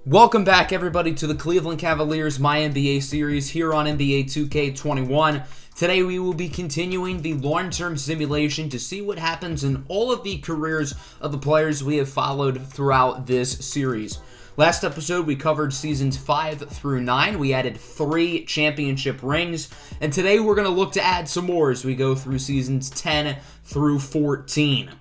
Welcome back, everybody, to the Cleveland Cavaliers MyNBA series here on NBA2K21. Today we will be continuing the long-term simulation to see what happens in all of the careers of the players we have followed throughout this series. Last episode we covered seasons 5 through 9. We added 3 championship rings, and today we're going to look to add some more as we go through seasons 10 through 14.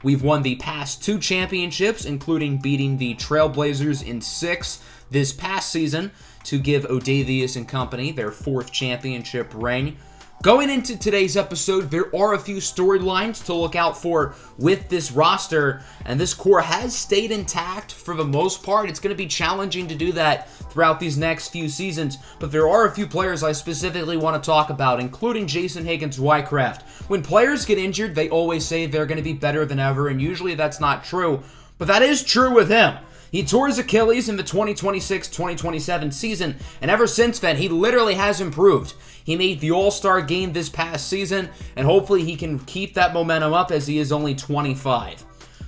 We've won the past 2 championships, including beating the Trailblazers in 6 this past season to give O'Davius and company their 4th championship ring. Going into today's episode, there are a few storylines to look out for with this roster, and this core has stayed intact for the most part. It's going to be challenging to do that throughout these next few seasons, but there are a few players I specifically want to talk about, including Jason Higgins-Wycraft. When players get injured, they always say they're going to be better than ever, and usually that's not true, but that is true with him. He tore his Achilles in the 2026-2027 season, and ever since then, he literally has improved. He made the All-Star game this past season, and hopefully he can keep that momentum up as he is only 25.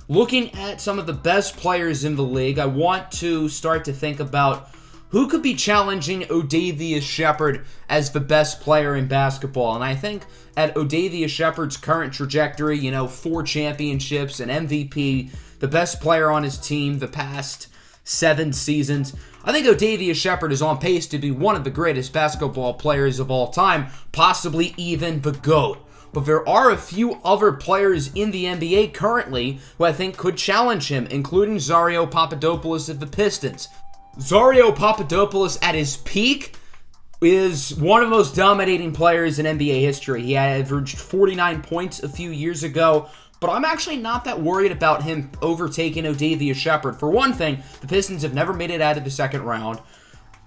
Looking at some of the best players in the league, I want to start to think about who could be challenging O'Davius Shepherd as the best player in basketball. And I think at O'Davius Shepherd's current trajectory, 4 championships, an MVP, the best player on his team the past 7 seasons, I think O'Davius Shepherd is on pace to be one of the greatest basketball players of all time, possibly even the GOAT. But there are a few other players in the NBA currently who I think could challenge him, including Zario Papadopoulos of the Pistons. Zario Papadopoulos at his peak is one of the most dominating players in NBA history. He averaged 49 points a few years ago, but I'm actually not that worried about him overtaking O'Davius Shepherd. For one thing, the Pistons have never made it out of the second round.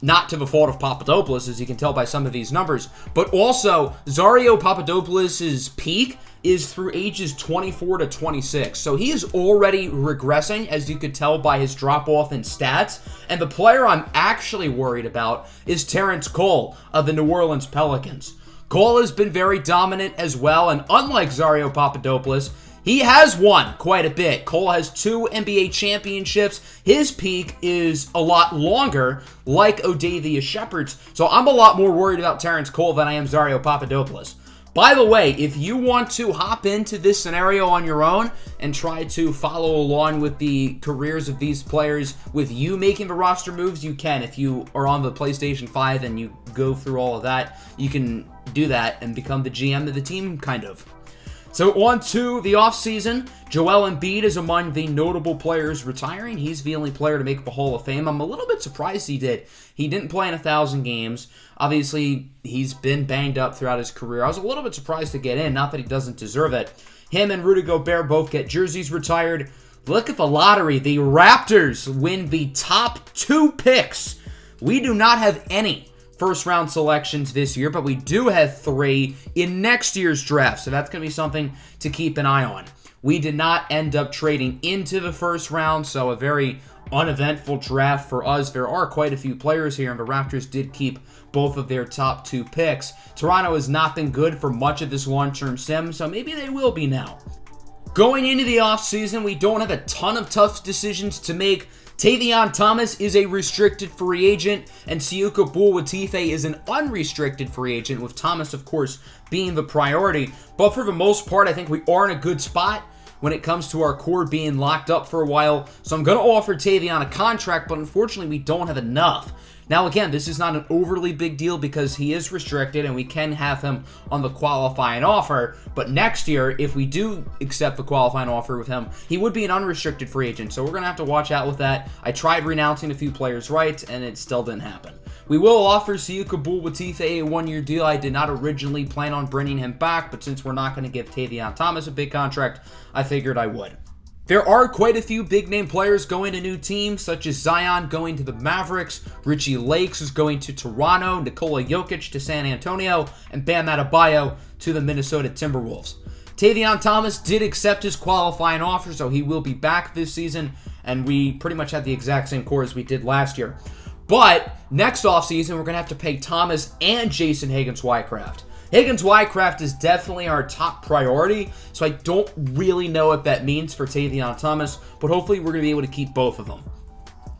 Not to the fault of Papadopoulos, as you can tell by some of these numbers. But also, Zario Papadopoulos' peak is through ages 24 to 26. So he is already regressing, as you could tell by his drop-off in stats. And the player I'm actually worried about is Terrence Cole of the New Orleans Pelicans. Cole has been very dominant as well, and unlike Zario Papadopoulos, he has won quite a bit. Cole has 2 NBA championships. His peak is a lot longer, like O'Davius Shepherd's. So I'm a lot more worried about Terrence Cole than I am Zario Papadopoulos. By the way, if you want to hop into this scenario on your own and try to follow along with the careers of these players with you making the roster moves, you can. If you are on the PlayStation 5 and you go through all of that, you can do that and become the GM of the team, kind of. So on to the offseason. Joel Embiid is among the notable players retiring. He's the only player to make the Hall of Fame. I'm a little bit surprised he did. He didn't play in 1,000 games. Obviously, he's been banged up throughout his career. I was a little bit surprised to get in, not that he doesn't deserve it. Him and Rudy Gobert both get jerseys retired. Look at the lottery. The Raptors win the top 2 picks. We do not have any first-round selections this year, but we do have 3 in next year's draft, so that's going to be something to keep an eye on. We did not end up trading into the first round, so a very uneventful draft for us. There are quite a few players here, and the Raptors did keep both of their top 2 picks. Toronto has not been good for much of this long-term sim, so maybe they will be now. Going into the offseason, we don't have a ton of tough decisions to make. Tavion Thomas is a restricted free agent, and Siuka Boul-Watife is an unrestricted free agent, with Thomas, of course, being the priority. But for the most part, I think we are in a good spot when it comes to our core being locked up for a while. So I'm going to offer Tavion a contract, but unfortunately we don't have enough. Now again, this is not an overly big deal because he is restricted and we can have him on the qualifying offer. But next year, if we do accept the qualifying offer with him, he would be an unrestricted free agent. So we're going to have to watch out with that. I tried renouncing a few players' rights and it still didn't happen. We will offer Siuka Boul-Watife a 1-year deal. I did not originally plan on bringing him back, but since we're not going to give Tavion Thomas a big contract, I figured I would. There are quite a few big-name players going to new teams, such as Zion going to the Mavericks, Richie Lakes is going to Toronto, Nikola Jokic to San Antonio, and Bam Adebayo to the Minnesota Timberwolves. Tavion Thomas did accept his qualifying offer, so he will be back this season, and we pretty much had the exact same core as we did last year. But next offseason, we're going to have to pay Thomas and Jason Higgins-Wycraft. Higgins-Wycraft is definitely our top priority, so I don't really know what that means for Tavion Thomas, but hopefully we're going to be able to keep both of them.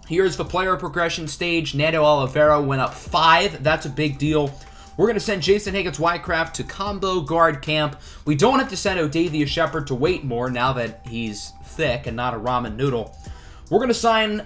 Here's the player progression stage. Nando Olivero went up 5. That's a big deal. We're going to send Jason Higgins-Wycraft to combo guard camp. We don't have to send O'Davious Shepherd to wait more now that he's thick and not a ramen noodle. We're going to sign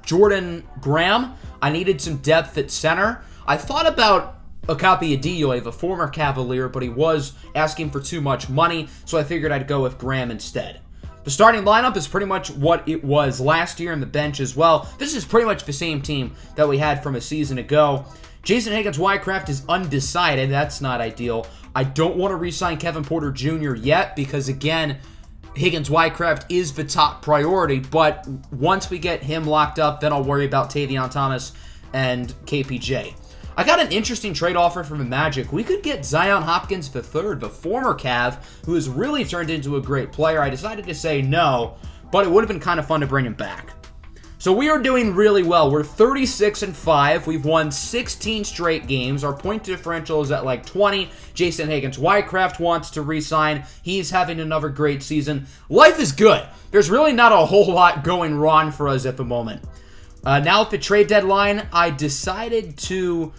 Jordan Graham. I needed some depth at center. I thought about Okapi Adioye, the former Cavalier, but he was asking for too much money, so I figured I'd go with Graham instead. The starting lineup is pretty much what it was last year, and the bench as well. This is pretty much the same team that we had from a season ago. Jason Higgins-Wycraft is undecided. That's not ideal. I don't want to re-sign Kevin Porter Jr. yet because, again, Higgins-Wycraft is the top priority, but once we get him locked up, then I'll worry about Tavion Thomas and KPJ. I got an interesting trade offer from the Magic. We could get Zion Hopkins III, the former Cav, who has really turned into a great player. I decided to say no, but it would have been kind of fun to bring him back. So we are doing really well. We're 36-5. We've won 16 straight games. Our point differential is at like 20. Jason Higgins-Wycraft wants to re-sign. He's having another great season. Life is good. There's really not a whole lot going wrong for us at the moment. Now at the trade deadline, I decided to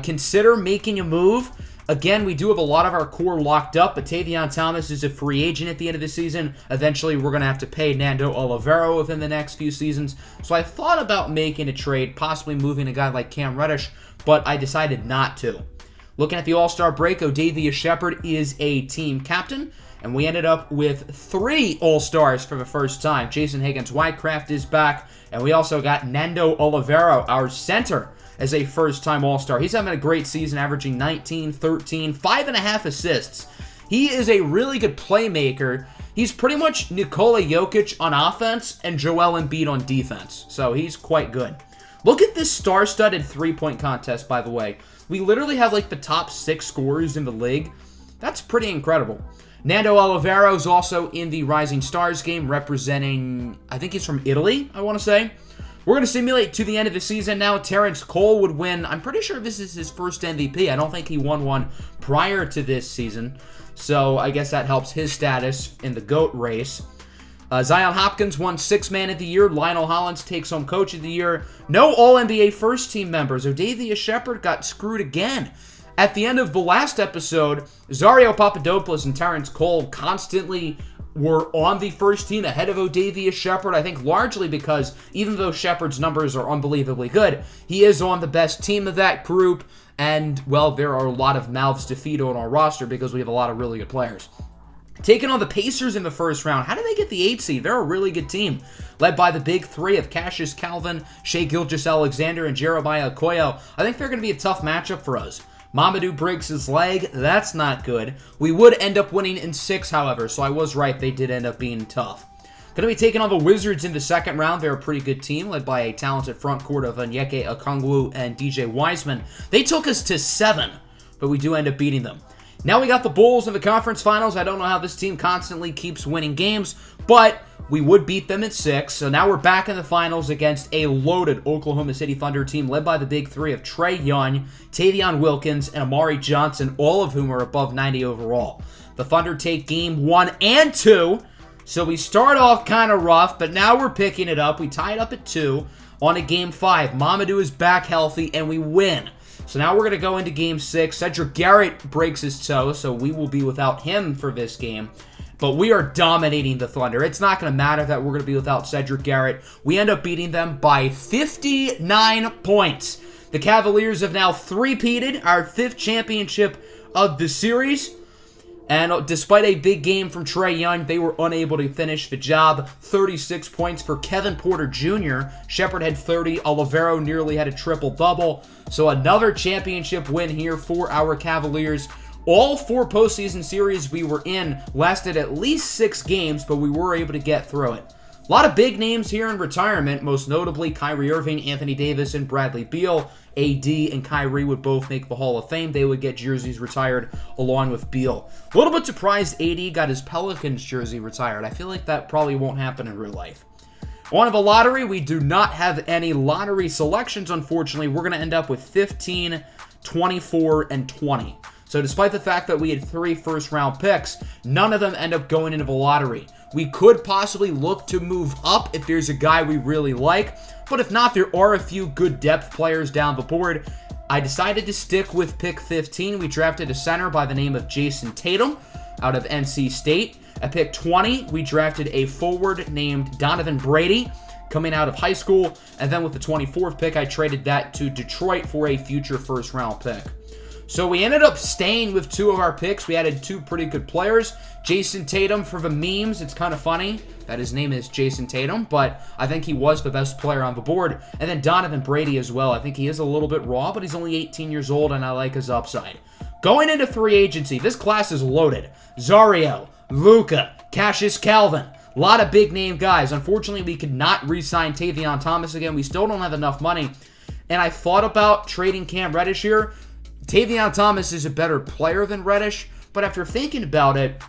consider making a move. Again, we do have a lot of our core locked up, but Tavion Thomas is a free agent at the end of the season. Eventually, we're going to have to pay Nando Olivero within the next few seasons. So I thought about making a trade, possibly moving a guy like Cam Reddish, but I decided not to. Looking at the All-Star break, O'Davious Shepherd is a team captain, and we ended up with 3 All-Stars for the first time. Jason Higgins-Wycraft is back, and we also got Nando Olivero, our center, as a first-time All-Star. He's having a great season, averaging 19, 13, 5.5 assists. He is a really good playmaker. He's pretty much Nikola Jokic on offense and Joel Embiid on defense, so he's quite good. Look at this star-studded three-point contest, by the way. We literally have like the top 6 scorers in the league. That's pretty incredible. Nando Olivero is also in the Rising Stars game, representing, I think he's from Italy, I want to say. We're going to simulate to the end of the season now. Terrence Cole would win. I'm pretty sure this is his first MVP. I don't think he won one prior to this season. So I guess that helps his status in the GOAT race. Zion Hopkins won 6th Man of the Year. Lionel Hollins takes home Coach of the Year. No All-NBA first-team members. O'Davious Shepherd got screwed again. At the end of the last episode, Zario Papadopoulos and Terrence Cole constantly were on the first team ahead of O'Davious Shepherd, I think largely because even though Shepherd's numbers are unbelievably good, he is on the best team of that group, and, well, there are a lot of mouths to feed on our roster because we have a lot of really good players. Taking on the Pacers in the first round, how did they get the 8 seed? They're a really good team, led by the big 3 of Cassius Calvin, Shai Gilgeous-Alexander, and Jeremiah Okoye. I think they're going to be a tough matchup for us. Mamadou breaks his leg. That's not good. We would end up winning in 6, however, so I was right. They did end up being tough. Going to be taking on the Wizards in the second round. They're a pretty good team, led by a talented front court of Onyeka Okongwu and DJ Wiseman. They took us to 7, but we do end up beating them. Now we got the Bulls in the conference finals. I don't know how this team constantly keeps winning games, but we would beat them in 6. So now we're back in the finals against a loaded Oklahoma City Thunder team led by the big 3 of Trae Young, Tavion Wilkins, and Amari Johnson, all of whom are above 90 overall. The Thunder take game 1 and 2. So we start off kind of rough, but now we're picking it up. We tie it up at 2 on a game 5. Mamadou is back healthy, and we win. So now we're going to go into game 6. Cedric Garrett breaks his toe, so we will be without him for this game. But we are dominating the Thunder. It's not going to matter that we're going to be without Cedric Garrett. We end up beating them by 59 points. The Cavaliers have now three-peated, our 5th championship of the series. And despite a big game from Trae Young, they were unable to finish the job. 36 points for Kevin Porter Jr. Shepherd had 30. Olivero nearly had a triple-double. So another championship win here for our Cavaliers. All 4 postseason series we were in lasted at least 6 games, but we were able to get through it. A lot of big names here in retirement, most notably Kyrie Irving, Anthony Davis, and Bradley Beal. AD and Kyrie would both make the Hall of Fame. They would get jerseys retired along with Beal. A little bit surprised AD got his Pelicans jersey retired. I feel like that probably won't happen in real life. On to the lottery. We do not have any lottery selections, unfortunately. We're going to end up with 15, 24, and 20. So despite the fact that we had 3 first-round picks, none of them end up going into the lottery. We could possibly look to move up if there's a guy we really like, but if not, there are a few good depth players down the board. I decided to stick with pick 15. We drafted a center by the name of Jason Tatum out of NC State. At pick 20, we drafted a forward named Donovan Brady coming out of high school. And then with the 24th pick, I traded that to Detroit for a future first-round pick. So we ended up staying with 2 of our picks. We added 2 pretty good players. Jason Tatum, for the memes, it's kind of funny that his name is Jason Tatum, but I think he was the best player on the board. And then Donovan Brady as well. I think he is a little bit raw, but he's only 18 years old, and I like his upside. Going into free agency, this class is loaded. Zario, Luka, Cassius Calvin, a lot of big-name guys. Unfortunately, we could not re-sign Tavion Thomas again. We still don't have enough money. And I thought about trading Cam Reddish here. Tavion Thomas is a better player than Reddish, but after thinking about it,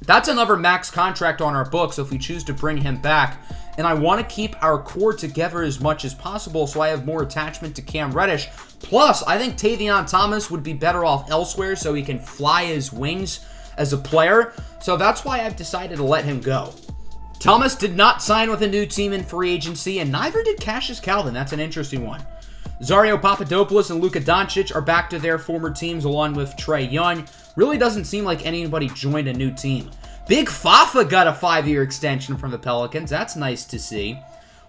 that's another max contract on our books if we choose to bring him back. And I want to keep our core together as much as possible so I have more attachment to Cam Reddish. Plus, I think Tavion Thomas would be better off elsewhere so he can fly his wings as a player. So that's why I've decided to let him go. Thomas did not sign with a new team in free agency, and neither did Cassius Calvin. That's an interesting one. Zario Papadopoulos and Luka Doncic are back to their former teams along with Trae Young. Really doesn't seem like anybody joined a new team. Big Fafa got a 5-year extension from the Pelicans. That's nice to see.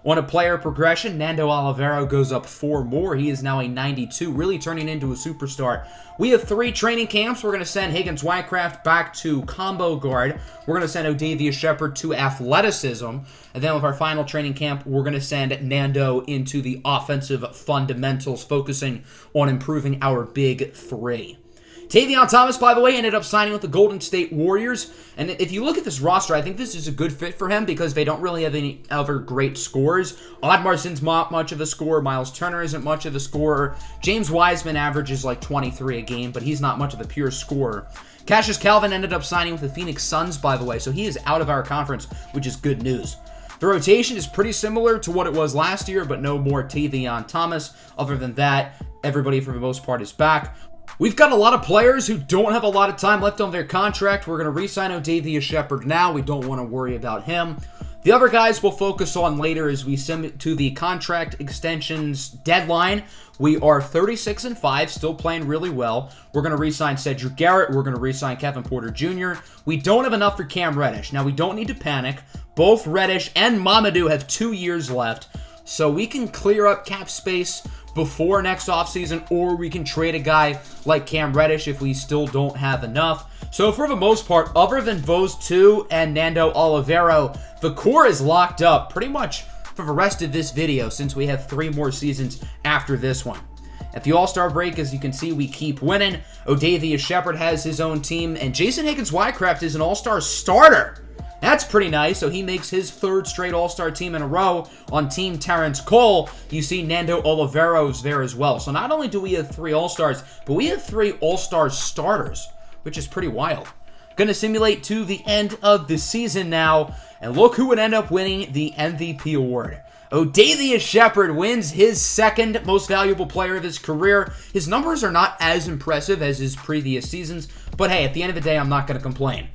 On a player progression, Nando Olivero goes up 4 more. He is now a 92, really turning into a superstar. We have 3 training camps. We're going to send Higgins-Wycraft back to combo guard. We're going to send O'Davious Shepherd to athleticism. And then with our final training camp, we're going to send Nando into the offensive fundamentals, focusing on improving our big 3. Tavion Thomas, by the way, ended up signing with the Golden State Warriors. And if you look at this roster, I think this is a good fit for him because they don't really have any other great scorers. Oddmarson's not much of a scorer. Miles Turner isn't much of a scorer. James Wiseman averages like 23 a game, but he's not much of a pure scorer. Cassius Calvin ended up signing with the Phoenix Suns, by the way, so he is out of our conference, which is good news. The rotation is pretty similar to what it was last year, but no more Tavion Thomas. Other than that, everybody for the most part is back. We've got a lot of players who don't have a lot of time left on their contract. We're going to re-sign O'Davious Shepherd now. We don't want to worry about him. The other guys we'll focus on later as we send to the contract extensions deadline. We are 36-5, still playing really well. We're going to re-sign Cedric Garrett. We're going to re-sign Kevin Porter Jr. We don't have enough for Cam Reddish. Now, we don't need to panic. Both Reddish and Mamadou have 2 years left, so we can clear up cap space before next offseason, or we can trade a guy like Cam Reddish if we still don't have enough. So for the most part, other than those 2 and Nando Olivero, the core is locked up pretty much for the rest of this video since we have 3 more seasons after this one. At the All-Star break, as you can see, we keep winning. O'Davious Shepherd has his own team, and Jason Higgins-Wycraft is an All-Star starter. That's pretty nice. So he makes his 3rd straight All-Star team in a row on Team Terrence Cole. You see Nando Olivero's there as well. So not only do we have 3 All-Stars, but we have 3 All-Star starters, which is pretty wild. Going to simulate to the end of the season now. And look who would end up winning the MVP award. O'Davious Shepherd wins his 2nd most valuable player of his career. His numbers are not as impressive as his previous seasons, but hey, at the end of the day, I'm not going to complain.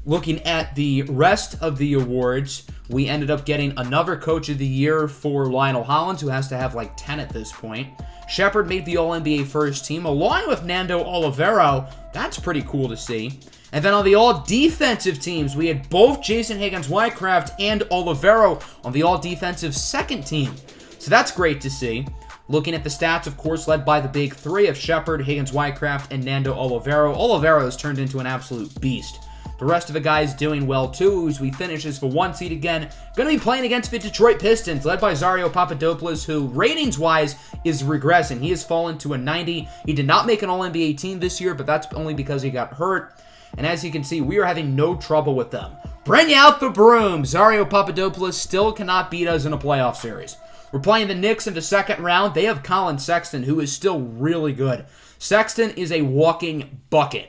Looking at the rest of the awards, we ended up getting another Coach of the Year for Lionel Hollins, who has to have like 10 at this point. Shepherd made the All-NBA first team, along with Nando Olivero. That's pretty cool to see. And then on the All-Defensive teams, we had both Jason Higgins-Wycraft and Olivero on the All-Defensive second team. So that's great to see. Looking at the stats, of course, led by the big 3 of Shepherd, Higgins-Wycraft, and Nando Olivero. Olivero has turned into an absolute beast. The rest of the guys doing well too as we finish as the 1 seed again. Going to be playing against the Detroit Pistons, led by Zario Papadopoulos, who ratings-wise is regressing. He has fallen to a 90. He did not make an All-NBA team this year, but that's only because he got hurt. And as you can see, we are having no trouble with them. Bring out the broom! Zario Papadopoulos still cannot beat us in a playoff series. We're playing the Knicks in the 2nd round. They have Colin Sexton, who is still really good. Sexton is a walking bucket.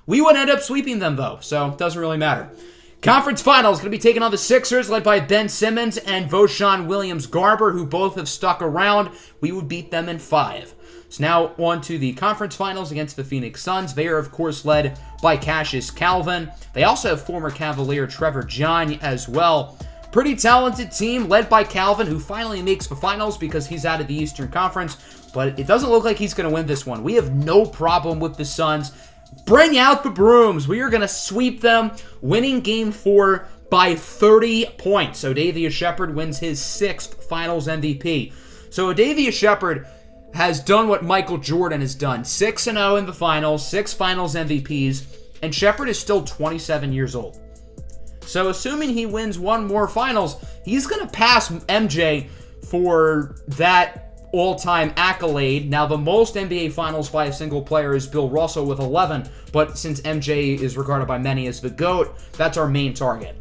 We would end up sweeping them, though, so it doesn't really matter. Conference Finals going to be taking on the Sixers, led by Ben Simmons and Voshon Williams-Garber, who both have stuck around. We would beat them in 5. So now on to the Conference Finals against the Phoenix Suns. They are, of course, led by Cassius Calvin. They also have former Cavalier Trevor John as well. Pretty talented team led by Calvin, who finally makes the finals because he's out of the Eastern Conference. But it doesn't look like he's going to win this one. We have no problem with the Suns. Bring out the brooms. We are going to sweep them, winning Game 4 by 30 points. Odavius Shepherd wins his 6th Finals MVP. So Odavius Shepherd has done what Michael Jordan has done. 6-0 in the Finals, 6 Finals MVPs, and Shepherd is still 27 years old. So assuming he wins one more Finals, he's going to pass MJ for that all-time accolade. Now, the most NBA Finals by a single player is Bill Russell with 11, but since MJ is regarded by many as the GOAT, that's our main target.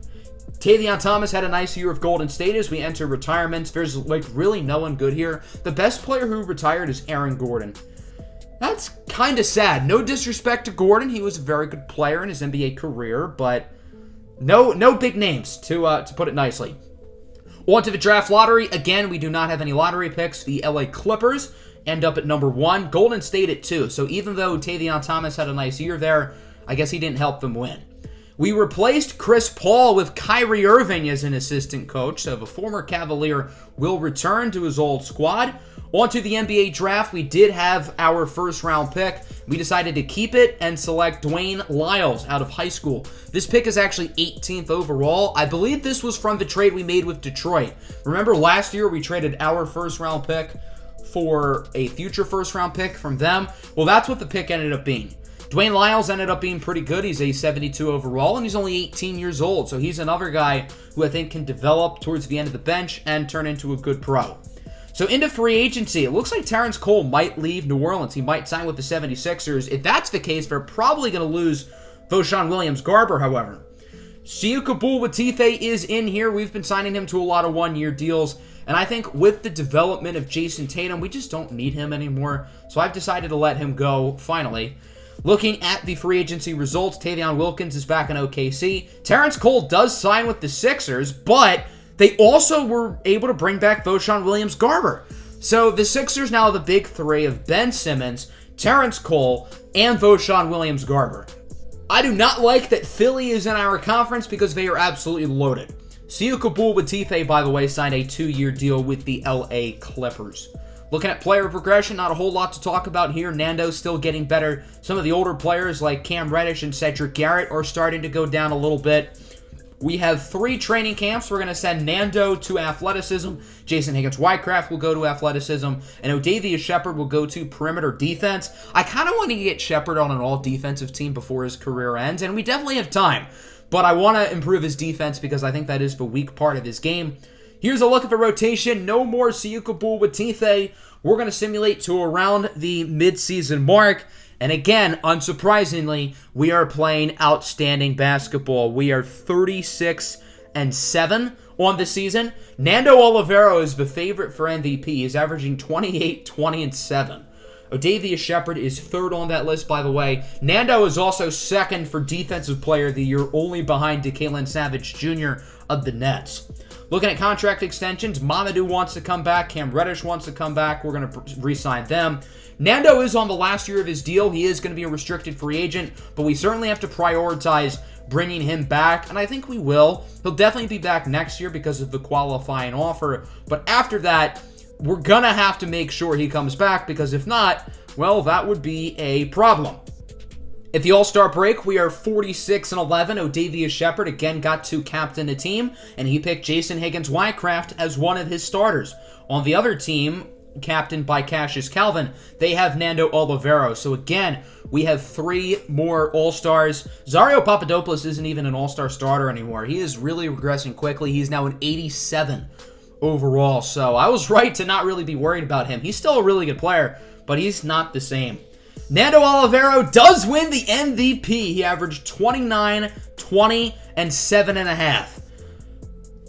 Tavion Thomas had a nice year of Golden State as we enter retirements. There's really no one good here. The best player who retired is Aaron Gordon. That's kind of sad. No disrespect to Gordon. He was a very good player in his NBA career, but no big names, to put it nicely. On to the draft lottery. Again, we do not have any lottery picks. The LA Clippers end up at number 1. Golden State at 2. So even though Tavion Thomas had a nice year there, I guess he didn't help them win. We replaced Chris Paul with Kyrie Irving as an assistant coach. So the former Cavalier will return to his old squad. On to the NBA draft. We did have our first round pick. We decided to keep it and select Dwayne Lyles out of high school. This pick is actually 18th overall. I believe this was from the trade we made with Detroit. Remember last year we traded our first round pick for a future first round pick from them? Well, that's what the pick ended up being. Dwayne Lyles ended up being pretty good. He's a 72 overall, and he's only 18 years old. So he's another guy who I think can develop towards the end of the bench and turn into a good pro. So into free agency, it looks like Terrence Cole might leave New Orleans. He might sign with the 76ers. If that's the case, they're probably going to lose Voshon Williams-Garber, however. Sekou Doumbouya is in here. We've been signing him to a lot of one-year deals. And I think with the development of Jason Tatum, we just don't need him anymore. So I've decided to let him go, finally. Looking at the free agency results, Tavion Wilkins is back in OKC. Terrence Cole does sign with the Sixers, but they also were able to bring back Voshon Williams-Garber. So the Sixers now have the big three of Ben Simmons, Terrence Cole, and Voshon Williams-Garber. I do not like that Philly is in our conference because they are absolutely loaded. Sekou Doumbouya, by the way, signed a 2-year deal with the LA Clippers. Looking at player progression, not a whole lot to talk about here. Nando's still getting better. Some of the older players like Cam Reddish and Cedric Garrett are starting to go down a little bit. We have 3 training camps. We're going to send Nando to athleticism. Jason Higgins-Wycraft will go to athleticism. And Odavius Shepherd will go to perimeter defense. I kind of want to get Shepherd on an all-defensive team before his career ends, and we definitely have time. But I want to improve his defense because I think that is the weak part of his game. Here's a look at the rotation. No more Sekou Doumbouya. We're going to simulate to around the midseason mark. And again, unsurprisingly, we are playing outstanding basketball. We are 36-7 on the season. Nando Olivero is the favorite for MVP. He's averaging 28, 20, and 7. Odavius Shepherd is 3rd on that list, by the way. Nando is also 2nd for Defensive Player of the Year, only behind DeKalen Savage Jr. of the Nets. Looking at contract extensions, Mamadou wants to come back. Cam Reddish wants to come back. We're going to re-sign them. Nando is on the last year of his deal. He is going to be a restricted free agent, but we certainly have to prioritize bringing him back, and I think we will. He'll definitely be back next year because of the qualifying offer, but after that, we're going to have to make sure he comes back because if not, well, that would be a problem. At the All-Star break, we are 46-11. Odavius Shepherd again got to captain the team, and he picked Jason Higgins-Wycraft as one of his starters. On the other team, captained by Cassius Calvin, they have Nando Olivero. So again, we have 3 more All-Stars. Zario Papadopoulos isn't even an All-Star starter anymore. He is really regressing quickly. He's now an 87 overall. So I was right to not really be worried about him. He's still a really good player, but he's not the same. Nando Olivero does win the MVP. He averaged 29, 20, and 7.5.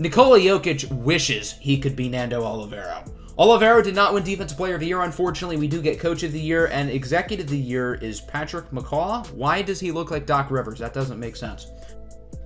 Nikola Jokic wishes he could be Nando Olivero. Olivero did not win Defensive Player of the Year, unfortunately. We do get Coach of the Year, and Executive of the Year is Patrick McCaw. Why does he look like Doc Rivers? That doesn't make sense.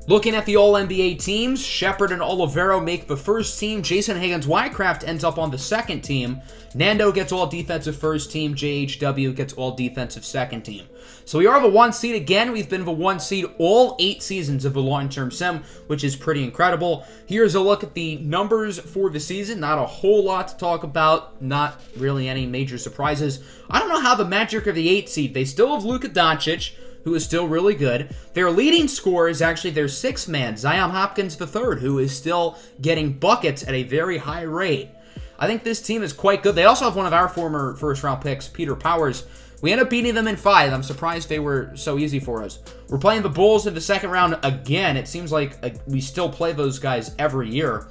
Looking at the All-NBA teams, Shepard and Olivero make the first team. Jason Higgins-Wycraft ends up on the second team. Nando gets all-defensive first team. JHW gets all-defensive second team. So we are the 1 seed again. We've been the 1 seed all 8 seasons of the long-term sim, which is pretty incredible. Here's a look at the numbers for the season. Not a whole lot to talk about. Not really any major surprises. I don't know how the Magic are the 8 seed. They still have Luka Doncic, who is still really good. Their leading scorer is actually their 6th man, Zion Hopkins III, who is still getting buckets at a very high rate. I think this team is quite good. They also have one of our former first-round picks, Peter Powers. We end up beating them in 5. I'm surprised they were so easy for us. We're playing the Bulls in the second round again. It seems like we still play those guys every year.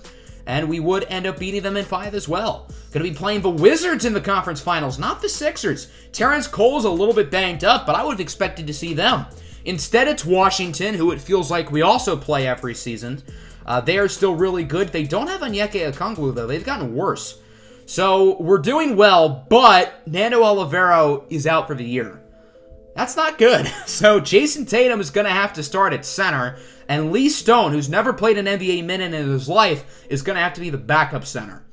And we would end up beating them in 5 as well. Going to be playing the Wizards in the conference finals, not the Sixers. Terrence Cole's a little bit banged up, but I would have expected to see them. Instead, it's Washington, who it feels like we also play every season. They are still really good. They don't have Onyeka Okongwu, though. They've gotten worse. So we're doing well, but Nando Olivero is out for the year. That's not good. So Jason Tatum is going to have to start at center, and Lee Stone, who's never played an NBA minute in his life, is going to have to be the backup center.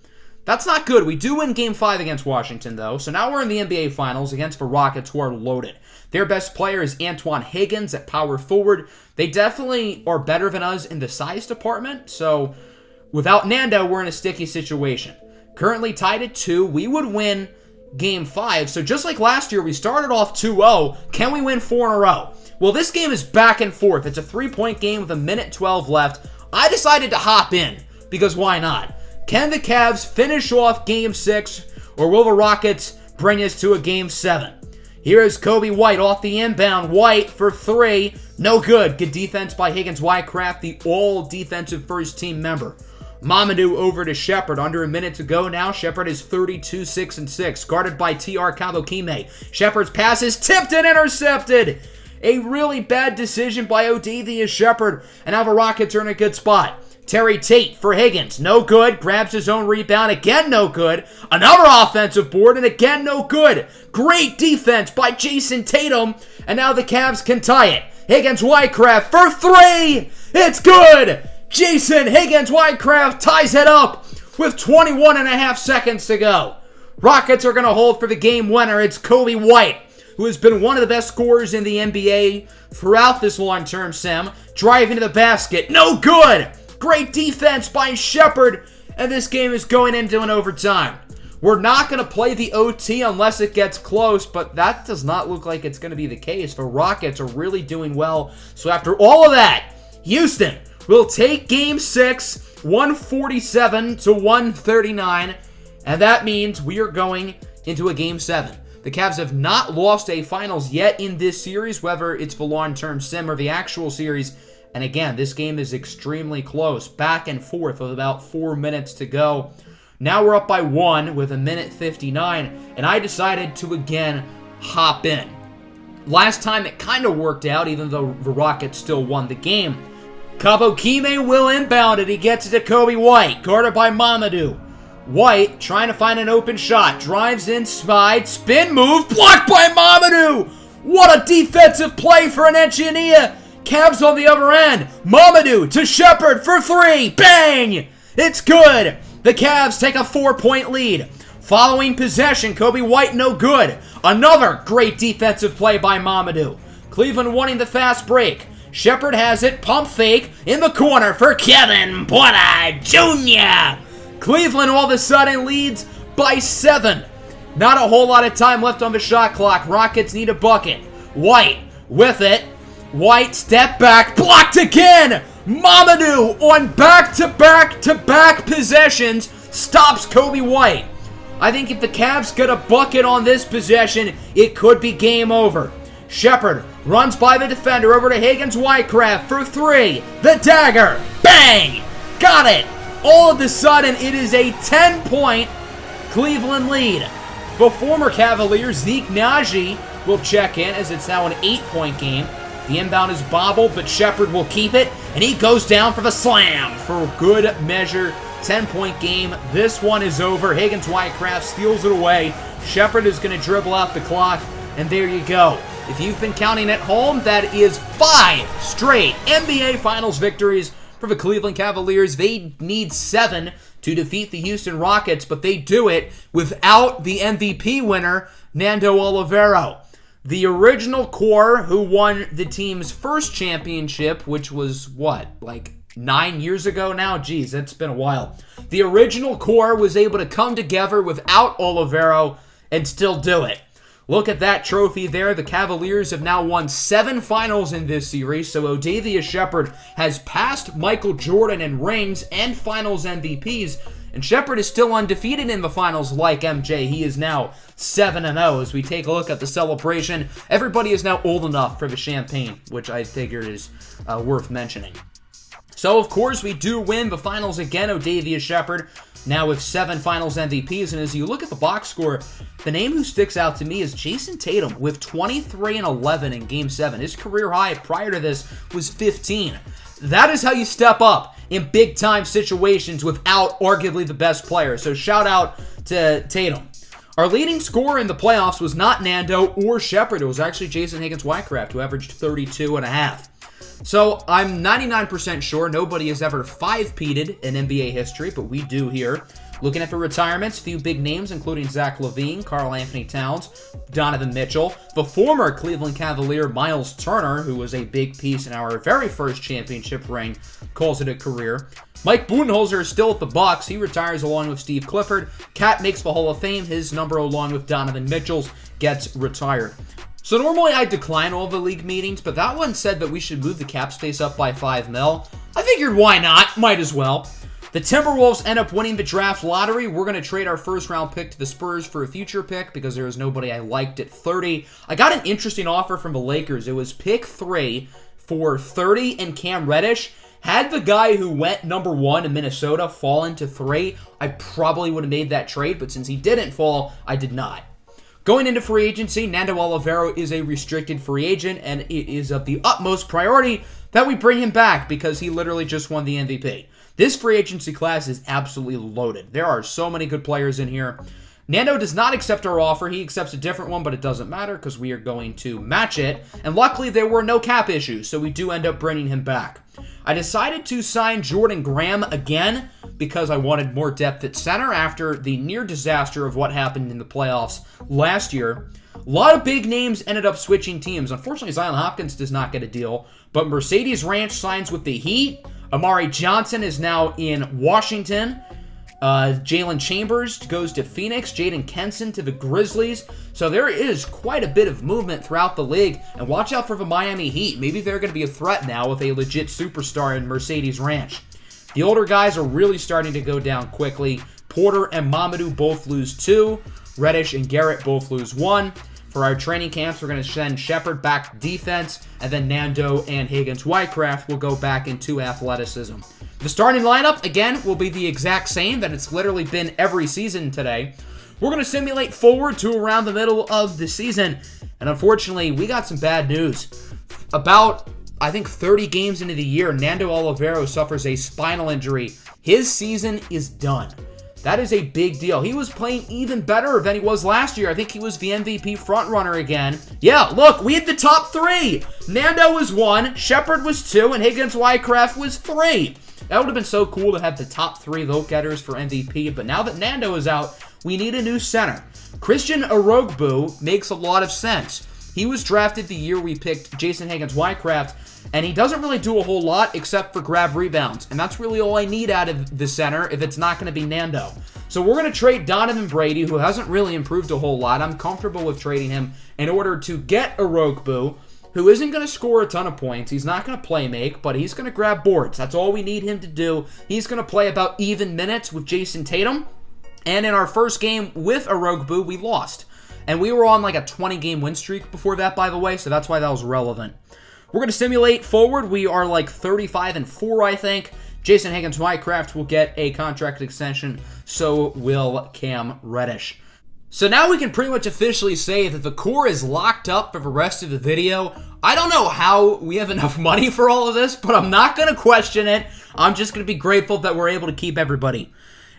That's not good. We do win Game 5 against Washington, though, so now we're in the NBA Finals against the Rockets, who are loaded. Their best player is Antoine Higgins at power forward. They definitely are better than us in the size department, so without Nando, we're in a sticky situation. Currently tied at 2. We would win Game 5, so just like last year, we started off 2-0. Can we win 4 in a row? Well, this game is back and forth. It's a 3-point game with 1:12 left. I decided to hop in, because why not? Can the Cavs finish off Game 6, or will the Rockets bring us to a Game 7? Here is Kobe White off the inbound. White for 3. No good. Good defense by Higgins-Wycraft, the all-defensive first-team member. Mamadou over to Shepard. Under a minute to go now. Shepard is 32, 6, and 6. Guarded by T.R. Kabokime. Shepard's pass is tipped and intercepted. A really bad decision by Odavius Shepard. And now the Rockets are in a good spot. Terry Tate for Higgins. No good. Grabs his own rebound. Again, no good. Another offensive board, and again, no good. Great defense by Jason Tatum. And now the Cavs can tie it. Higgins-Wycraft for 3. It's good. Jason Higgins-Wycraft ties it up with 21.5 seconds to go. Rockets are going to hold for the game winner. It's Kobe White, who has been one of the best scorers in the NBA throughout this long-term sim. Driving to the basket. No good. Great defense by Shepard. And this game is going into an overtime. We're not going to play the OT unless it gets close, but that does not look like it's going to be the case. The Rockets are really doing well. So after all of that, Houston will take Game 6, 147-139, and that means we are going into a Game 7. The Cavs have not lost a finals yet in this series, whether it's the long-term sim or the actual series. And again, this game is extremely close, back and forth with about 4 minutes to go. Now we're up by 1 with 1:59, and I decided to again hop in. Last time it kind of worked out, even though the Rockets still won the game. Kabokime will inbound it. He gets it to Kobe White, guarded by Mamadou. White trying to find an open shot. Drives in, slide, spin move, blocked by Mamadou. What a defensive play for an engineer. Cavs on the other end. Mamadou to Shepard for 3. Bang! It's good. The Cavs take a 4-point lead. Following possession, Kobe White no good. Another great defensive play by Mamadou. Cleveland wanting the fast break. Shepard has it, pump fake, in the corner for Kevin Porter Jr. Cleveland all of a sudden leads by 7. Not a whole lot of time left on the shot clock. Rockets need a bucket. White with it. White step back, blocked again. Mamadou on back-to-back-to-back possessions stops Kobe White. I think if the Cavs get a bucket on this possession, it could be game over. Shepard runs by the defender over to Higgins-Wycraft for 3. The dagger. Bang! Got it. All of a sudden, it is a 10-point Cleveland lead. The former Cavalier, Zeke Naji, will check in as it's now an 8-point game. The inbound is bobbled, but Shepard will keep it, and he goes down for the slam for good measure. 10-point game. This one is over. Higgins-Wycraft steals it away. Shepard is going to dribble out the clock, and there you go. If you've been counting at home, that is 5 straight NBA Finals victories for the Cleveland Cavaliers. They need 7 to defeat the Houston Rockets, but they do it without the MVP winner, Nando Olivero. The original core who won the team's first championship, which was, what, like 9 years ago now? Geez, it's been a while. The original core was able to come together without Olivero and still do it. Look at that trophy there. The Cavaliers have now won 7 finals in this series, so Odavius Shepherd has passed Michael Jordan in rings and finals MVPs, and Shepherd is still undefeated in the finals like MJ. He is now 7-0. As we take a look at the celebration, everybody is now old enough for the champagne, which I figured is worth mentioning. So, of course, we do win the finals again, Odavius Shepherd, now with 7 finals MVPs. And as you look at the box score, the name who sticks out to me is Jason Tatum with 23-11 in Game 7. His career high prior to this was 15. That is how you step up in big-time situations without arguably the best player. So shout out to Tatum. Our leading scorer in the playoffs was not Nando or Shepherd. It was actually Jason Higgins-Wycraft, who averaged 32.5. So I'm 99% sure nobody has ever 5-peated in NBA history, but we do here. Looking at the retirements, a few big names, including Zach LaVine, Karl Anthony Towns, Donovan Mitchell, the former Cleveland Cavalier Miles Turner, who was a big piece in our very first championship ring, calls it a career. Mike Budenholzer is still at the Bucks. He retires along with Steve Clifford. Cat makes the Hall of Fame. His number, along with Donovan Mitchell's, gets retired. So normally I decline all the league meetings, but that one said that we should move the cap space up by $5 million. I figured why not? Might as well. The Timberwolves end up winning the draft lottery. We're going to trade our first round pick to the Spurs for a future pick because there was nobody I liked at 30. I got an interesting offer from the Lakers. It was pick 3 for 30 and Cam Reddish. Had the guy who went number 1 in Minnesota fallen to 3, I probably would have made that trade, but since he didn't fall, I did not. Going into free agency, Nando Olivero is a restricted free agent, and it is of the utmost priority that we bring him back because he literally just won the MVP. This free agency class is absolutely loaded. There are so many good players in here. Nando does not accept our offer. He accepts a different one, but it doesn't matter because we are going to match it. And luckily, there were no cap issues, so we do end up bringing him back. I decided to sign Jordan Graham again because I wanted more depth at center after the near disaster of what happened in the playoffs last year. A lot of big names ended up switching teams. Unfortunately, Zion Hopkins does not get a deal, but Mercedes Ranch signs with the Heat. Amari Johnson is now in Washington. Jalen Chambers goes to Phoenix. Jaden Kenson to the Grizzlies. So there is quite a bit of movement throughout the league. And watch out for the Miami Heat. Maybe they're going to be a threat now with a legit superstar in Mercedes Ranch. The older guys are really starting to go down quickly. Porter and Mamadou both lose 2. Reddish and Garrett both lose 1. For our training camps, we're going to send Shepherd back to defense, and then Nando and Higgins-Wycraft will go back into athleticism. The starting lineup, again, will be the exact same that it's literally been every season today. We're going to simulate forward to around the middle of the season, and unfortunately, we got some bad news. About, I think, 30 games into the year, Nando Olivero suffers a spinal injury. His season is done. That is a big deal. He was playing even better than he was last year. I think he was the MVP frontrunner again. Yeah, look, we had the top 3. Nando was 1, Shepherd was 2, and Higgins-Wycraft was 3. That would have been so cool to have the top 3 vote-getters for MVP, but now that Nando is out, we need a new center. Christian Arogbu makes a lot of sense. He was drafted the year we picked Jason Higgins-Wycraft, and he doesn't really do a whole lot except for grab rebounds. And that's really all I need out of the center if it's not going to be Nando. So we're going to trade Donovan Brady, who hasn't really improved a whole lot. I'm comfortable with trading him in order to get Arogbu, who isn't going to score a ton of points. He's not going to play make, but he's going to grab boards. That's all we need him to do. He's going to play about even minutes with Jason Tatum. And in our first game with Arogbu, we lost. And we were on like a 20-game win streak before that, by the way, so that's why that was relevant. We're going to simulate forward. We are like 35-4, I think. Jason Higgins-Wycraft will get a contract extension. So will Cam Reddish. So now we can pretty much officially say that the core is locked up for the rest of the video. I don't know how we have enough money for all of this, but I'm not going to question it. I'm just going to be grateful that we're able to keep everybody.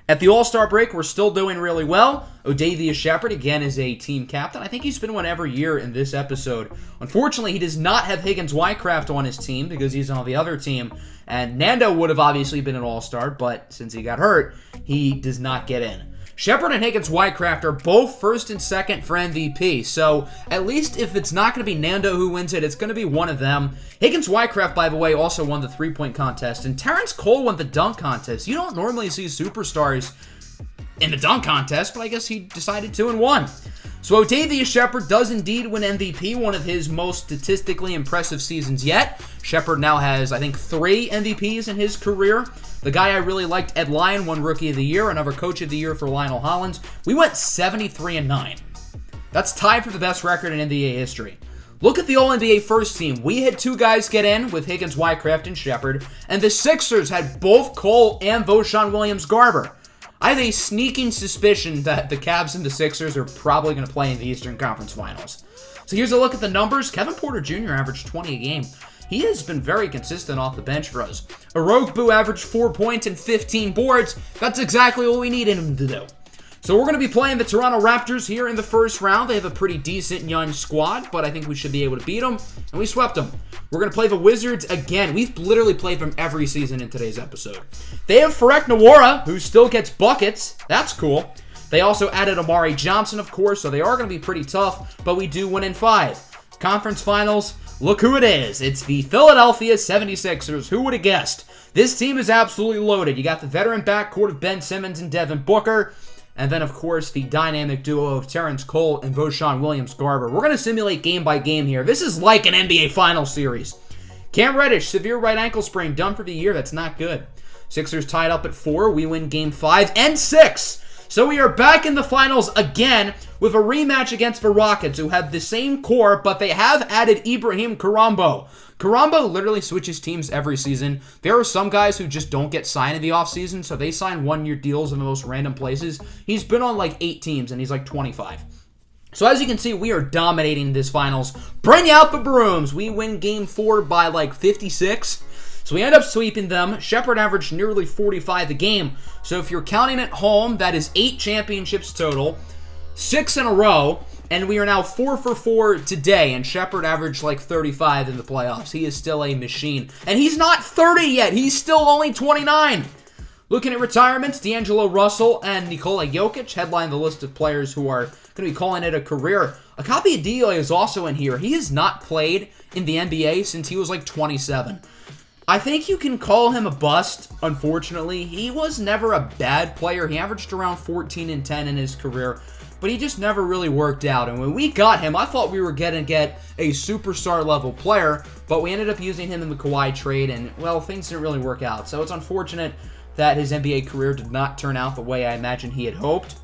At the All-Star break, we're still doing really well. O'Davious Shepherd, again, is a team captain. I think he's been one every year in this episode. Unfortunately, he does not have Higgins-Wycraft on his team because he's on the other team. And Nando would have obviously been an All-Star, but since he got hurt, he does not get in. Shepherd and Higgins-Wycraft are both first and second for MVP, so at least if it's not going to be Nando who wins it, it's going to be one of them. Higgins-Wycraft, by the way, also won the three-point contest, and Terrence Cole won the dunk contest. You don't normally see superstars in the dunk contest, but I guess he decided to and won. So O'Davious Shepherd does indeed win MVP, one of his most statistically impressive seasons yet. Shepherd now has, I think, 3 MVPs in his career. The guy I really liked, Ed Lyon, won Rookie of the Year, another Coach of the Year for Lionel Hollins. We went 73-9. That's tied for the best record in NBA history. Look at the All-NBA first team. We had 2 guys get in with Higgins, Wycraft, and Shepherd, and the Sixers had both Cole and Voshon Williams-Garber. I have a sneaking suspicion that the Cavs and the Sixers are probably going to play in the Eastern Conference Finals. So here's a look at the numbers. Kevin Porter Jr. averaged 20 a game. He has been very consistent off the bench for us. Arogbu averaged 4 points and 15 boards. That's exactly what we needed him to do. So we're going to be playing the Toronto Raptors here in the first round. They have a pretty decent young squad, but I think we should be able to beat them, and we swept them. We're going to play the Wizards again. We've literally played them every season in today's episode. They have Farek Nawara, who still gets buckets. That's cool. They also added Amari Johnson, of course, so they are going to be pretty tough, but we do win in 5. Conference Finals, look who it is. It's the Philadelphia 76ers. Who would have guessed? This team is absolutely loaded. You got the veteran backcourt of Ben Simmons and Devin Booker. And then, of course, the dynamic duo of Terrence Cole and Voshon Williams-Garber. We're going to simulate game by game here. This is like an NBA Finals series. Cam Reddish, severe right ankle sprain, done for the year. That's not good. Sixers tied up at 4. We win game 5 and 6. So we are back in the finals again with a rematch against the Rockets, who have the same core, but they have added Ibrahim Karambo. Karambo literally switches teams every season. There are some guys who just don't get signed in the offseason, so they sign one-year deals in the most random places. He's been on like 8 teams, and he's like 25. So as you can see, we are dominating this finals. Bring out the brooms. We win game 4 by like 56. So we end up sweeping them. Shepherd averaged nearly 45 a game. So if you're counting at home, that is 8 championships total, 6 in a row. And we are now 4 for 4 today, and Shepherd averaged like 35 in the playoffs. He is still a machine. And he's not 30 yet. He's still only 29. Looking at retirements, D'Angelo Russell and Nikola Jokic headline the list of players who are going to be calling it a career. Akapi Adioye is also in here. He has not played in the NBA since he was like 27. I think you can call him a bust, unfortunately. He was never a bad player. He averaged around 14 and 10 in his career, but he just never really worked out. And when we got him, I thought we were going to get a superstar level player, but we ended up using him in the Kawhi trade, and, well, things didn't really work out. So it's unfortunate that his NBA career did not turn out the way I imagined he had hoped.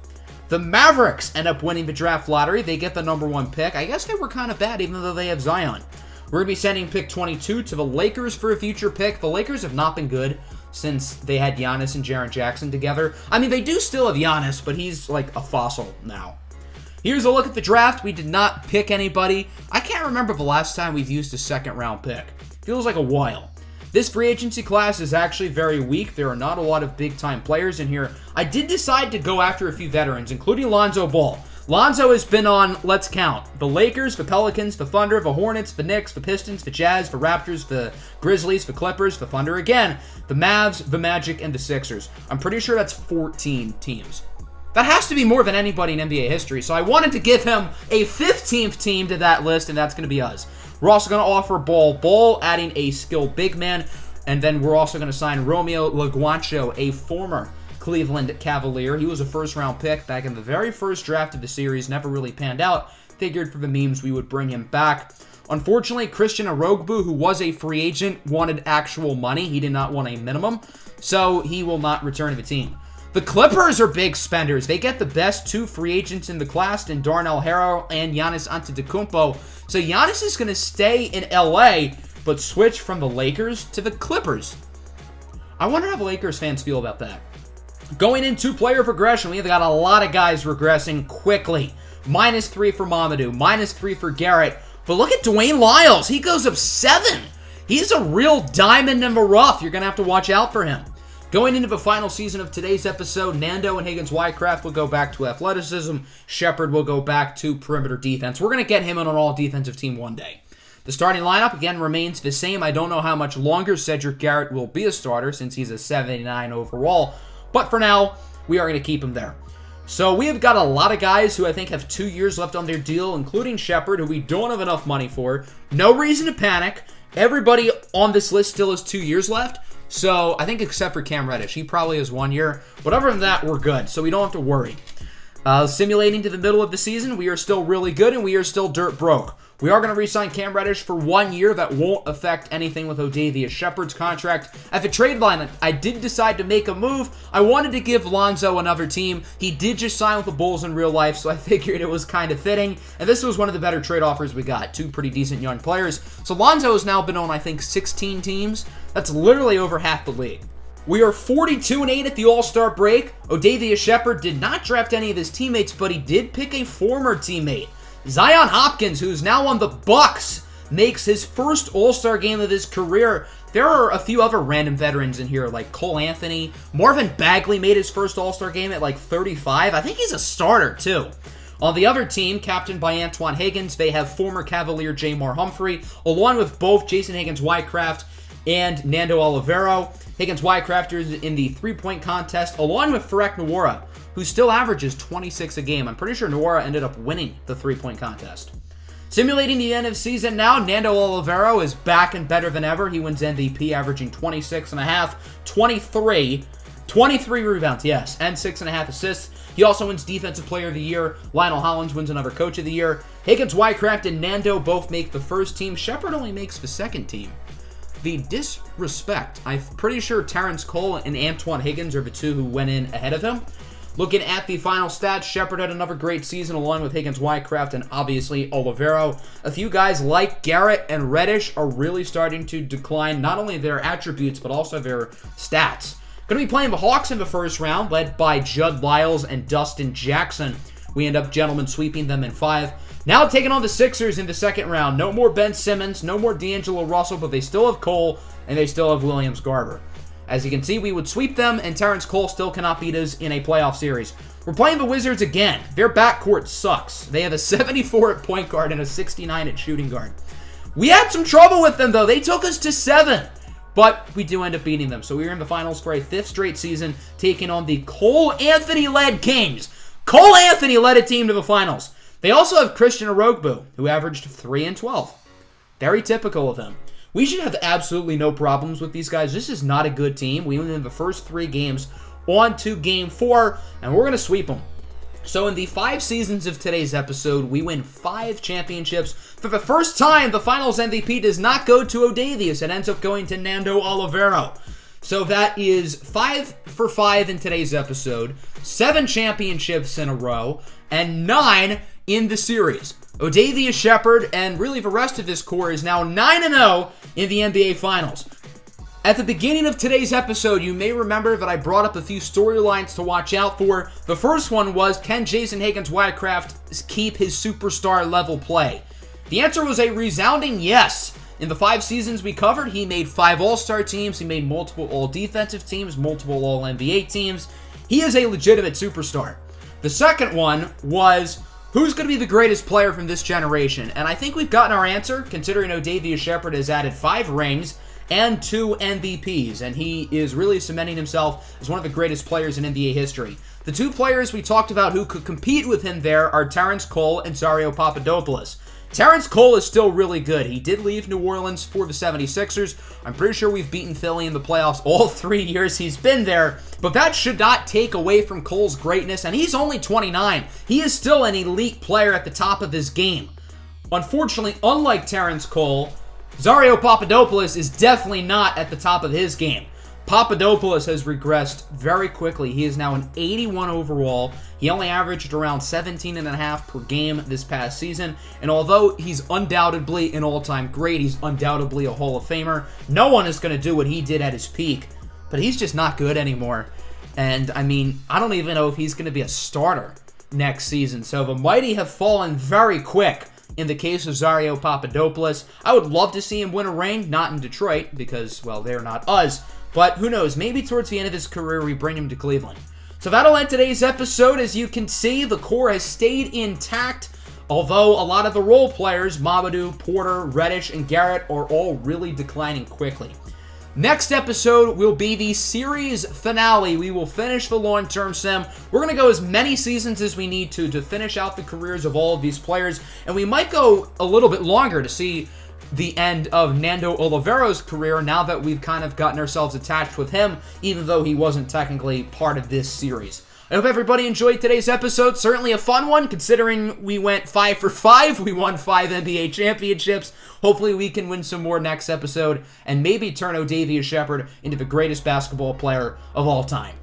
The Mavericks end up winning the draft lottery. They get the number 1 pick. I guess they were kind of bad, even though they have Zion. We're going to be sending pick 22 to the Lakers for a future pick. The Lakers have not been good since they had Giannis and Jaren Jackson together. I mean, they do still have Giannis, but he's like a fossil now. Here's a look at the draft. We did not pick anybody. I can't remember the last time we've used a second-round pick. Feels like a while. This free agency class is actually very weak. There are not a lot of big-time players in here. I did decide to go after a few veterans, including Lonzo Ball. Lonzo has been on, let's count, the Lakers, the Pelicans, the Thunder, the Hornets, the Knicks, the Pistons, the Jazz, the Raptors, the Grizzlies, the Clippers, the Thunder again, the Mavs, the Magic, and the Sixers. I'm pretty sure that's 14 teams. That has to be more than anybody in NBA history, so I wanted to give him a 15th team to that list, and that's going to be us. We're also going to offer Ball, adding a skilled big man, and then we're also going to sign Romeo Laguancho, a former Cleveland Cavalier. He was a first-round pick back in the very first draft of the series, never really panned out. Figured for the memes we would bring him back. Unfortunately, Christian Arogbu, who was a free agent, wanted actual money. He did not want a minimum, so he will not return to the team. The Clippers are big spenders. They get the best 2 free agents in the class in Darnell Harrow and Giannis Antetokounmpo. So Giannis is going to stay in LA, but switch from the Lakers to the Clippers. I wonder how the Lakers fans feel about that. Going into player progression, we have got a lot of guys regressing quickly. -3 for Mamadou, -3 for Garrett. But look at Dwayne Lyles. He goes up 7. He's a real diamond in the rough. You're going to have to watch out for him. Going into the final season of today's episode, Nando and Higgins-Wycraft will go back to athleticism. Shepard will go back to perimeter defense. We're going to get him on an all-defensive team one day. The starting lineup, again, remains the same. I don't know how much longer Cedric Garrett will be a starter since he's a 79 overall. But for now, we are going to keep him there. So we have got a lot of guys who I think have 2 years left on their deal, including Shepard, who we don't have enough money for. No reason to panic. Everybody on this list still has 2 years left. So I think except for Cam Reddish, he probably has 1 year. But other than that, we're good. So we don't have to worry. Simulating to the middle of the season, we are still really good and we are still dirt broke. We are going to re-sign Cam Reddish for 1 year. That won't affect anything with Odavius Shepard's contract. At the trade line, I did decide to make a move. I wanted to give Lonzo another team. He did just sign with the Bulls in real life, so I figured it was kind of fitting. And this was one of the better trade offers we got. 2 pretty decent young players. So Lonzo has now been on, I think, 16 teams. That's literally over half the league. We are 42-8 at the All-Star break. Odavius Shepard did not draft any of his teammates, but he did pick a former teammate. Zion Hopkins, who's now on the Bucks, makes his first All-Star game of his career. There are a few other random veterans in here, like Cole Anthony. Marvin Bagley made his first All-Star game at like 35. I think he's a starter, too. On the other team, captained by Antoine Higgins, they have former Cavalier Jamar Humphrey, along with both Jason Higgins-Wycraft and Nando Olivero. Higgins-Wycraft is in the three-point contest, along with Farek Nwora, who still averages 26 a game. I'm pretty sure Nwora ended up winning the three-point contest. Simulating the end of season now, Nando Olivero is back and better than ever. He wins MVP, averaging 26.5, 23 rebounds, yes, and 6.5 assists. He also wins Defensive Player of the Year. Lionel Hollins wins another Coach of the Year. Higgins-Wycraft and Nando both make the first team. Shepard only makes the second team. The disrespect. I'm pretty sure Terrence Cole and Antoine Higgins are the two who went in ahead of him. Looking at the final stats, Shepard had another great season along with Higgins-Wycraft and obviously Olivero. A few guys like Garrett and Reddish are really starting to decline not only their attributes but also their stats. Going to be playing the Hawks in the first round, led by Judd Lyles and Dustin Jackson. We end up gentlemen sweeping them in 5. Now taking on the Sixers in the second round. No more Ben Simmons, no more D'Angelo Russell, but they still have Cole and they still have Williams Garber. As you can see, we would sweep them, and Terrence Cole still cannot beat us in a playoff series. We're playing the Wizards again. Their backcourt sucks. They have a 74 at point guard and a 69 at shooting guard. We had some trouble with them, though. They took us to 7, but we do end up beating them. So we are in the finals for a 5th straight season, taking on the Cole Anthony-led Kings. Cole Anthony led a team to the finals. They also have Christian Arogbu, who averaged 3 and 12. Very typical of him. We should have absolutely no problems with these guys. This is not a good team. We win in the first 3 games on to Game 4, and we're going to sweep them. So in the 5 seasons of today's episode, we win 5 championships. For the first time, the finals MVP does not go to Odavius. It ends up going to Nando Olivero. So that is 5 for 5 in today's episode, 7 championships in a row, and 9 in the series. Odavius Shepard and really the rest of this core is now 9-0 in the NBA Finals. At the beginning of today's episode, you may remember that I brought up a few storylines to watch out for. The first one was, can Jason Higgins-Wycraft keep his superstar level play? The answer was a resounding yes. In the 5 seasons we covered, he made 5 All-Star teams, he made multiple All-Defensive teams, multiple All-NBA teams. He is a legitimate superstar. The second one was, who's going to be the greatest player from this generation? And I think we've gotten our answer, considering Odavius Shepard has added 5 rings and 2 MVPs, and he is really cementing himself as one of the greatest players in NBA history. The 2 players we talked about who could compete with him there are Terrence Cole and Zario Papadopoulos. Terrence Cole is still really good. He did leave New Orleans for the 76ers. I'm pretty sure we've beaten Philly in the playoffs all 3 years he's been there, but that should not take away from Cole's greatness, and he's only 29. He is still an elite player at the top of his game. Unfortunately, unlike Terrence Cole, Zario Papadopoulos is definitely not at the top of his game. Papadopoulos has regressed very quickly. He is now an 81 overall. He only averaged around 17.5 per game this past season. And although he's undoubtedly an all-time great, he's undoubtedly a Hall of Famer, no one is going to do what he did at his peak. But he's just not good anymore. And, I mean, I don't even know if he's going to be a starter next season. So the mighty have fallen very quick in the case of Zario Papadopoulos. I would love to see him win a ring, not in Detroit, because, well, they're not us. But who knows? Maybe towards the end of his career, we bring him to Cleveland. So that'll end today's episode. As you can see, the core has stayed intact, although a lot of the role players, Mamadou, Porter, Reddish, and Garrett, are all really declining quickly. Next episode will be the series finale. We will finish the long-term sim. We're going to go as many seasons as we need to finish out the careers of all of these players, and we might go a little bit longer to see the end of Nando Oliveira's career now that we've kind of gotten ourselves attached with him, even though he wasn't technically part of this series. I hope everybody enjoyed today's episode. Certainly a fun one, considering we went 5 for 5. We won 5 NBA championships. Hopefully we can win some more next episode and maybe turn O'Davious Shepherd into the greatest basketball player of all time.